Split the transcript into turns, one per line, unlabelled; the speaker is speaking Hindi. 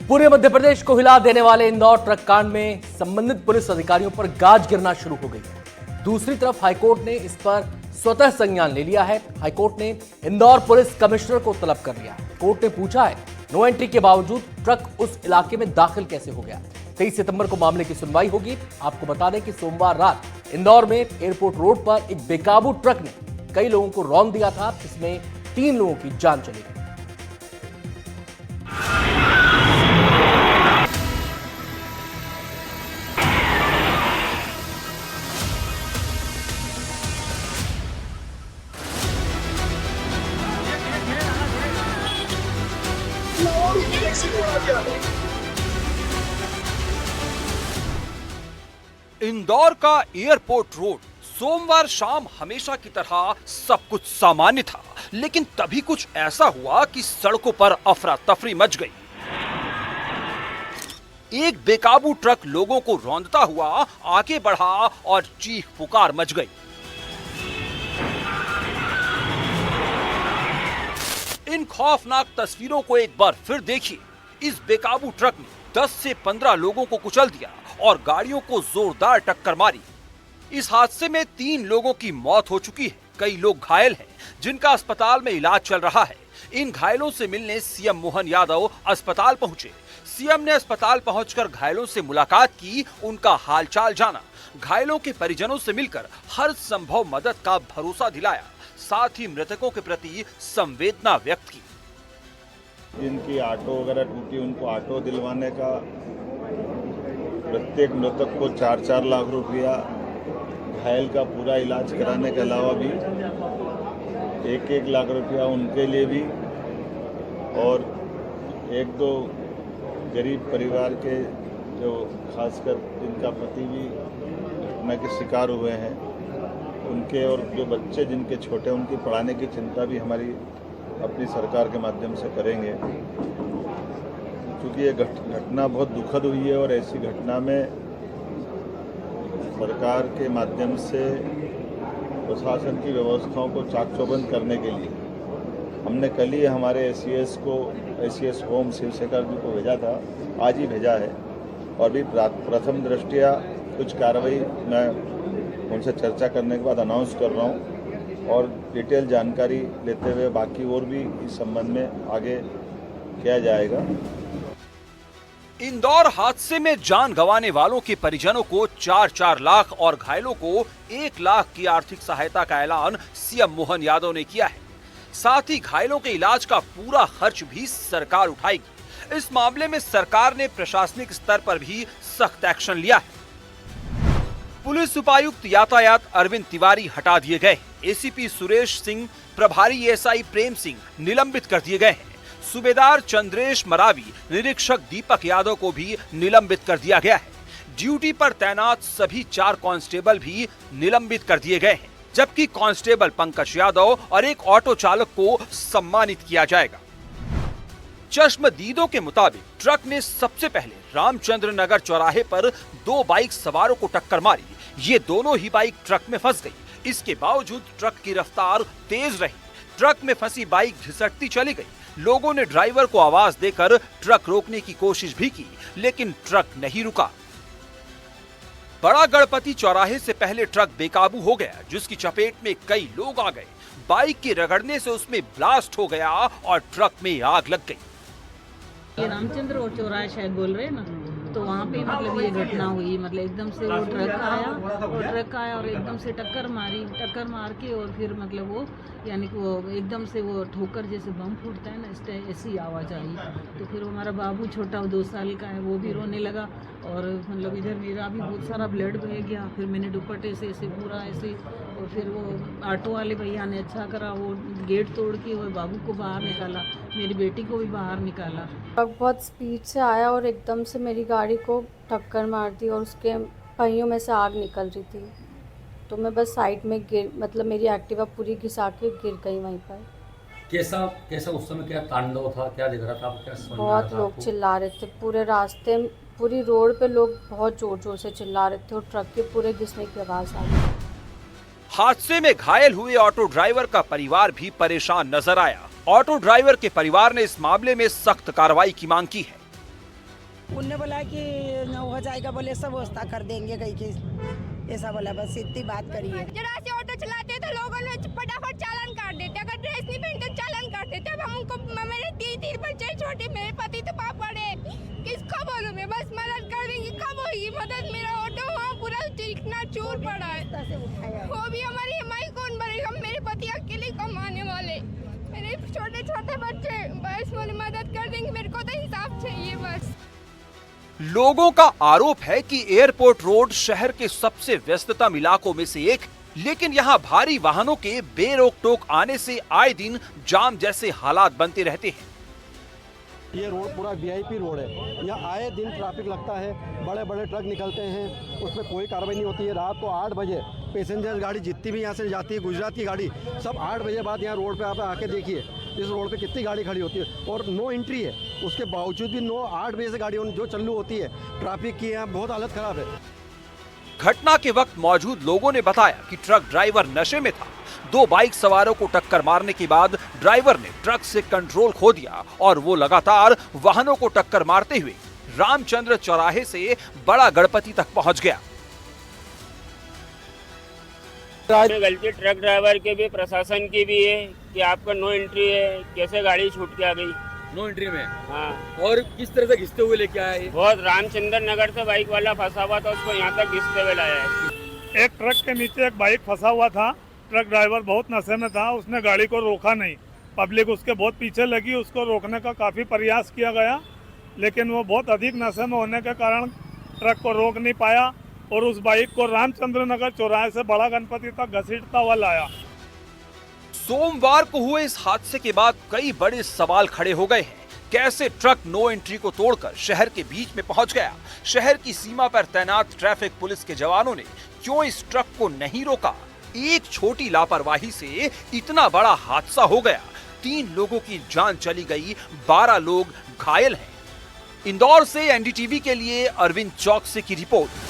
पूरे मध्य प्रदेश को हिला देने वाले इंदौर ट्रक कांड में संबंधित पुलिस अधिकारियों पर गाज गिरना शुरू हो गई है। दूसरी तरफ हाईकोर्ट ने इस पर स्वतः संज्ञान ले लिया है। हाईकोर्ट ने इंदौर पुलिस कमिश्नर को तलब कर लिया है। कोर्ट ने पूछा है, नो एंट्री के बावजूद ट्रक उस इलाके में दाखिल कैसे हो गया। 23 सितंबर को मामले की सुनवाई होगी। आपको बता दें कि सोमवार रात इंदौर में एयरपोर्ट रोड पर एक बेकाबू ट्रक ने कई लोगों को रौंद दिया था, जिसमें 3 लोगों की जान चली गई।
इंदौर का एयरपोर्ट रोड सोमवार शाम हमेशा की तरह सब कुछ सामान्य था, लेकिन तभी कुछ ऐसा हुआ कि सड़कों पर अफरा तफरी मच गई। एक बेकाबू ट्रक लोगों को रौंदता हुआ आगे बढ़ा और चीख पुकार मच गई। इन खौफनाक तस्वीरों को एक बार फिर देखिए। इस बेकाबू ट्रक ने 10 से 15 लोगों को कुचल दिया और गाड़ियों को जोरदार टक्कर मारी। इस हादसे में 3 लोगों की मौत हो चुकी है। कई लोग घायल हैं, जिनका अस्पताल में इलाज चल रहा है। इन घायलों से मिलने सीएम मोहन यादव अस्पताल पहुंचे। सीएम ने अस्पताल पहुंचकर घायलों से मुलाकात की, उनका हालचाल जाना, घायलों के परिजनों से मिलकर हर संभव मदद का भरोसा दिलाया, साथ ही मृतकों के प्रति संवेदना व्यक्त की।
जिनकी ऑटो वगैरह टूटी, उनको ऑटो दिलवाने का, प्रत्येक मृतक को 4-4 लाख रुपया, घायल का पूरा इलाज कराने के अलावा भी 1-1 लाख रुपया उनके लिए भी, और 1-2 गरीब परिवार के जो खासकर जिनका पति भी घटना के शिकार हुए हैं, उनके, और जो बच्चे जिनके छोटे, उनकी पढ़ाने की चिंता भी हमारी अपनी सरकार के माध्यम से करेंगे। क्योंकि ये घटना बहुत दुखद हुई है और ऐसी घटना में सरकार के माध्यम से प्रशासन की व्यवस्थाओं को चाक चौबंद करने के लिए हमने कल ही हमारे एसीएस होम शिवशेखर जी को भेजा था, आज ही भेजा है, और भी प्रथम दृष्टया कुछ कार्रवाई मैं उनसे चर्चा करने के बाद अनाउंस कर रहा हूँ, और डिटेल जानकारी लेते हुए बाकी और भी इस संबंध में आगे किया जाएगा।
इंदौर हादसे में जान गंवाने वालों के परिजनों को 4-4 लाख और घायलों को 1 लाख की आर्थिक सहायता का ऐलान सीएम मोहन यादव ने किया है। साथ ही घायलों के इलाज का पूरा खर्च भी सरकार उठाएगी। इस मामले में सरकार ने प्रशासनिक स्तर पर भी सख्त एक्शन लिया है। पुलिस उपायुक्त यातायात अरविंद तिवारी हटा दिए गए। एसीपी सुरेश सिंह, प्रभारी एसआई प्रेम सिंह निलंबित कर दिए गए हैं। सूबेदार चंद्रेश मरावी, निरीक्षक दीपक यादव को भी निलंबित कर दिया गया है। ड्यूटी पर तैनात सभी 4 कांस्टेबल भी निलंबित कर दिए गए हैं, जबकि कांस्टेबल पंकज यादव और एक ऑटो चालक को सम्मानित किया जाएगा। चश्मदीदों के मुताबिक ट्रक ने सबसे पहले रामचंद्र नगर चौराहे पर 2 बाइक सवारों को टक्कर मारी। ये दोनों ही बाइक ट्रक में फंस गई। इसके बावजूद ट्रक की रफ्तार तेज रही। ट्रक में फंसी बाइक घिसटती चली गई। लोगों ने ड्राइवर को आवाज देकर ट्रक रोकने की कोशिश भी की, लेकिन ट्रक नहीं रुका। बड़ा गणपति चौराहे से पहले ट्रक बेकाबू हो गया, जिसकी चपेट में कई लोग आ गए। बाइक के रगड़ने से उसमें ब्लास्ट हो गया और ट्रक में आग लग गई।
ये रामचंद्र और चौराहे शायद बोल रहे हैं ना, तो वहाँ पे मतलब ये घटना हुई। मतलब एकदम से वो ट्रक आया और एकदम से टक्कर मार के, और फिर मतलब वो यानी कि वो एकदम से वो ठोकर जैसे बम फूटता है ना, इस ऐसी आवाज़ आई। तो फिर हमारा बाबू छोटा 2 साल का है, वो भी रोने लगा, और मतलब इधर मेरा भी बहुत सारा ब्लड बह गया। फिर मैंने दुपट्टे से ऐसे पूरा ऐसे, और फिर वो ऑटो वाले भैया ने अच्छा करा, वो गेट तोड़ के वो बाबू को बाहर निकाला, मेरी बेटी को भी बाहर निकाला।
बहुत स्पीड से आया और एकदम से मेरी गाड़ी को टक्कर मार दी, और उसके पहियों में से आग निकल रही थी। तो मैं बस साइड में मतलब मेरी एक्टिवा पूरी घिसा के गिर गई वहीं पर।
कैसा उस समय क्या तांडव था, क्या दिख रहा था आपको, क्या समझ में आ रहा था?
बहुत लोग चिल्ला रहे थे पूरे रास्ते, पूरी रोड पे लोग बहुत जोर जोर से चिल्ला रहे थे, और ट्रक के पूरे घिसने की आवाज़ आ रही।
हादसे में घायल हुए ऑटो ड्राइवर का परिवार भी परेशान नजर आया। ऑटो ड्राइवर के परिवार ने इस मामले में सख्त कार्रवाई की मांग की है।
उनने बोला कि न हो जाएगा, बोले सब व्यवस्था कर देंगे कहीं के, ऐसा बोला, बस इतनी बात करिए।
जरा से ऑटो चलाते तो लोगों ने फटाफट चालान काट देते, अगर ड्रेस नहीं पहनते चालान काट देते। अब हम उनको, मेरे तीन बच्चे छोटे, मेरे पति तो पापड़ है, किसको बोलूं मैं, बस मदद कर देंगे। कब होगी मदद? मेरा ऑटो वहाँ पूरा चिकना चूर पड़ा है, वो भी हमारी EMI कौन भरेगा? मेरे पति अकेले कमाने वाले, मेरे छोटे छोटे बच्चे, बस मुझे मदद कर देंगे, मेरे को तो हिसाब चाहिए बस।
लोगों का आरोप है कि एयरपोर्ट रोड शहर के सबसे व्यस्ततम इलाकों में से एक, लेकिन यहाँ भारी वाहनों के बेरोक टोक आने से आए दिन जाम जैसे हालात बनते रहते हैं।
ये रोड पूरा VIP रोड है, यहाँ आए दिन ट्रैफिक लगता है, बड़े बड़े ट्रक निकलते हैं, उसमें कोई कार्रवाई नहीं होती है। रात को 8 बजे पैसेंजर गाड़ी जितनी भी यहाँ से जाती है, गुजरात की गाड़ी, सब 8 बजे बाद यहाँ रोड पे आप आके देखिए इस रोड पे कितनी गाड़ी खड़ी होती है, और नो एंट्री है, उसके बावजूद भी 8 बजे से गाड़ी जो चालू होती है। ट्रैफिक की यहाँ बहुत हालत खराब है।
घटना के वक्त मौजूद लोगों ने बताया कि ट्रक ड्राइवर नशे में था। 2 बाइक सवारों को टक्कर मारने के बाद ड्राइवर ने ट्रक से कंट्रोल खो दिया और वो लगातार वाहनों को टक्कर मारते हुए रामचंद्र चौराहे से बड़ा गणपति तक पहुंच गया।
गलती ट्रक ड्राइवर की भी, प्रशासन की भी है कि आपका नो एंट्री है, कैसे गाड़ी छूट के आ गई
नो एंट्री में।
हाँ,
और किस तरह से घिसते हुए लेके आया है?
बहुत रामचंद्र नगर से बाइक वाला फंसा हुआ था, उसको यहाँ तक घिसते हुए लाया है।
एक ट्रक के नीचे एक बाइक फंसा हुआ था, ट्रक ड्राइवर बहुत नशे में था, उसने गाड़ी को रोका नहीं, पब्लिक उसके बहुत पीछे लगी, उसको रोकने का काफ़ी प्रयास किया गया, लेकिन वो बहुत अधिक नशे में होने के कारण ट्रक को रोक नहीं पाया और उस बाइक को रामचंद्र नगर चौराहे से बड़ा गणपति तक घसीटता हुआ लाया।
सोमवार को हुए इस हादसे के बाद कई बड़े सवाल खड़े हो गए हैं। कैसे ट्रक नो एंट्री को तोड़कर शहर के बीच में पहुंच गया? शहर की सीमा पर तैनात ट्रैफिक पुलिस के जवानों ने क्यों इस ट्रक को नहीं रोका? एक छोटी लापरवाही से इतना बड़ा हादसा हो गया, 3 लोगों की जान चली गई, 12 लोग घायल हैं। इंदौर से NDTV के लिए अरविंद चौकसी की रिपोर्ट।